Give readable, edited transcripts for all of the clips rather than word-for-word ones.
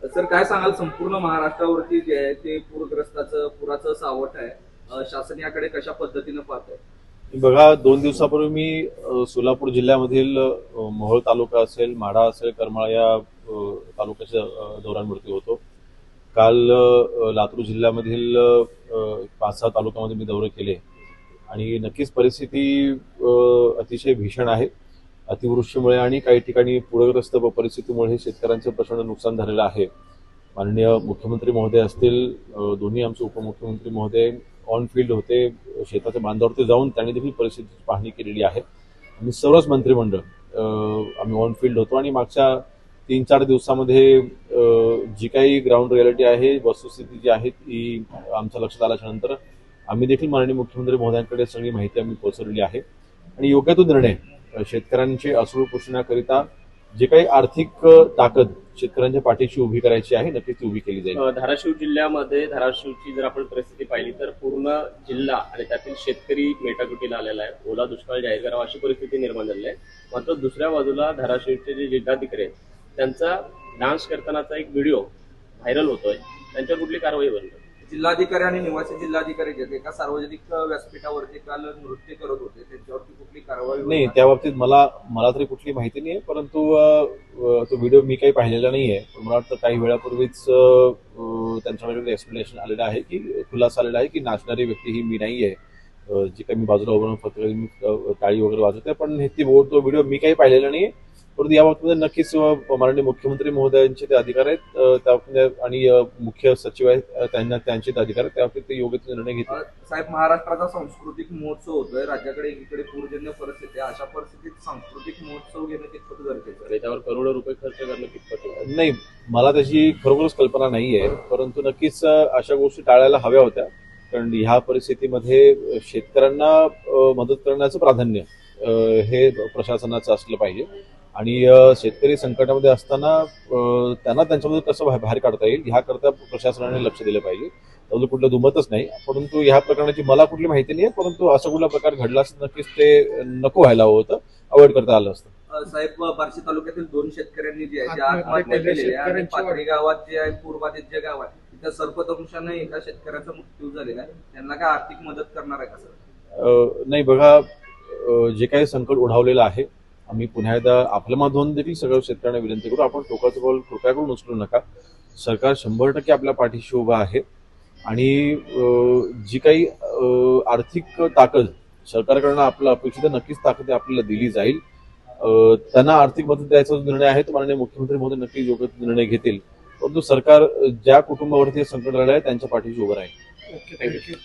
Sir काय सांगाल, संपूर्ण महाराष्ट्रावरती जे आहे ते पुराचं सावट आहे, शासन याकडे कशा पद्धतीने पाहत आहे? बघा, 2 दिवसापूर्वी मी सोलापूर जिल्ह्यामधील मोहोळ तालुका असेल, माढा असेल, करमाळा या तालुक्याच्या दौऱ्यांवरती होतो. काल लातूर जिल्ह्यामधील 5-6 तालुक्यामध्ये मी दौरे केले आणि नक्कीच परिस्थिती अतिशय भीषण आहे. अतिवृष्टीमुळे आणि काही ठिकाणी पूरग्रस्त परिस्थितीमुळे शेतकऱ्यांचं प्रचंड नुकसान झालेलं आहे. माननीय मुख्यमंत्री महोदय असतील, दोन्ही आमचे उपमुख्यमंत्री महोदय ऑन फील्ड होते, शेताच्या बांधावरती जाऊन त्यांनी देखील परिस्थितीची पाहणी केलेली आहे. आणि सर्वच मंत्रिमंडळ आम्ही ऑन फील्ड होतो आणि मागच्या 3-4 दिवसामध्ये जी काही ग्राउंड रियालिटी आहे, वस्तुस्थिती जी आहे ती आमच्या लक्षात आल्याच्या नंतर आम्ही देखील माननीय मुख्यमंत्री महोदयांकडे सगळी माहिती आम्ही पोहोचवलेली आहे आणि योग्य तो निर्णय शेतकऱ्यांची असूळ पोषणाकरिता जे काही आर्थिक ताकद शेतकऱ्यांच्या पाठीशी उभी करायची आहे नक्कीच ती उभी केली जाईल. धाराशिव जिल्ह्यामध्ये धाराशिवची जर आपण परिस्थिती पाहिली तर पूर्ण जिल्हा आणि त्यातील शेतकरी मेटाकुटीला आलेला आहे. ओला दुष्काळ जाहीर करावा अशी परिस्थिती निर्माण झाली आहे. मात्र दुसऱ्या बाजूला धाराशिवचे जे जिल्हाधिकारी आहेत त्यांचा डान्स करतानाचा एक व्हिडिओ व्हायरल होतोय, त्यांच्यावर कुठली कारवाई होईल? जिल्हाधिकारी आणि निवासी जिल्हाधिकारी जे एका सार्वजनिक व्यासपीठावरती काल नृत्य करत होते, त्यांच्यावरती कुठली कारवाई? नाही, त्या बाबतीत मला तरी कुठली माहिती नाही, परंतु तो व्हिडिओ मी काही पाहिलेला नाहीये. पण मला वाटतं काही वेळापूर्वीच त्यांच्याकडे एक्सप्लेनेशन आलेलं आहे की खुलासा आलेला आहे की नाचणारी व्यक्ती ही मी नाहीये, जी काही मी बाजूला उभारून फक्त मी टाळी वगैरे वाजवते. पण तो व्हिडिओ मी काही पाहिलेला नाहीये. परंतु या बाबतीमध्ये नक्कीच माननीय मुख्यमंत्री महोदयांचे ते अधिकार आहेत त्या आणि मुख्य सचिव आहेत त्यांचे ते अधिकार आहेत, त्या बाबतीत ते योग्य निर्णय घेतील. साहेब, महाराष्ट्राचा सांस्कृतिक महोत्सव होतोय, राज्याकडे एकीकडे पूरजन्य परिस्थिती आहे, अशा परिस्थितीत सांस्कृतिक महोत्सव घेणं कितपत गरजेचं आहे? त्याच्यावर करोडो रुपये खर्च करणं कितपत? नाही, मला त्याची खरोखरच कल्पना नाहीये, परंतु नक्कीच अशा गोष्टी टाळायला हव्या होत्या. कारण ह्या परिस्थितीमध्ये शेतकऱ्यांना मदत करण्याचं प्राधान्य हे प्रशासनाचं असलं पाहिजे आणि शेतकरी संकटामध्ये असताना त्यांना त्यांच्यामध्ये कसं बाहेर काढता येईल ह्याकरता प्रशासनाने लक्ष दिलं पाहिजे. त्याबद्दल कुठलं दुमतच नाही. परंतु ह्या प्रकरणाची मला कुठली माहिती नाही, परंतु असा कुठला प्रकार घडला असता नक्कीच ते नको व्हायला हवं होतं, अवॉइड करता आलं असतं. साहेब, बार्शी तालुक्यातील 2 शेतकऱ्यांनी जे आहे आत्महत्या केलेली आहे आणि पाथरी गावात जे आहे पूरबाधित जे गाव आहे तिथं सर्पदंशाने एका शेतकऱ्याचा मृत्यू झालेला आहे. त्यांना काय आर्थिक मदत करणार आहे का सर? नाही, बघा, जे काही संकट ओढावलेलं आहे आम्ही पुन्हा एकदा आपल्या माध्यमातून देखील सगळ्या शेतकऱ्यांना विनंती करू, आपण टोकाचं पाऊल कृपया करून उचलू नका. सरकार 100% आपल्या पाठीशी उभं आहे आणि जी काही आर्थिक ताकद सरकारकडनं आपल्याला अपेक्षित आहे नक्कीच ताकद आपल्याला दिली जाईल. त्यांना आर्थिक मदत द्यायचा निर्णय आहे तो माननीय मुख्यमंत्री महोदय नक्कीच योग्य निर्णय घेतील. परंतु सरकार ज्या कुटुंबावरती संकट राहिलं आहे त्यांच्या पाठीशी उभं राहील. थँक्यू.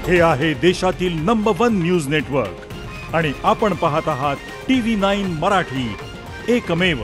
हे आहे देशातील नंबर 1 न्यूज नेटवर्क आणि आपण पाहत आहात TV9 मराठी, एकमेव.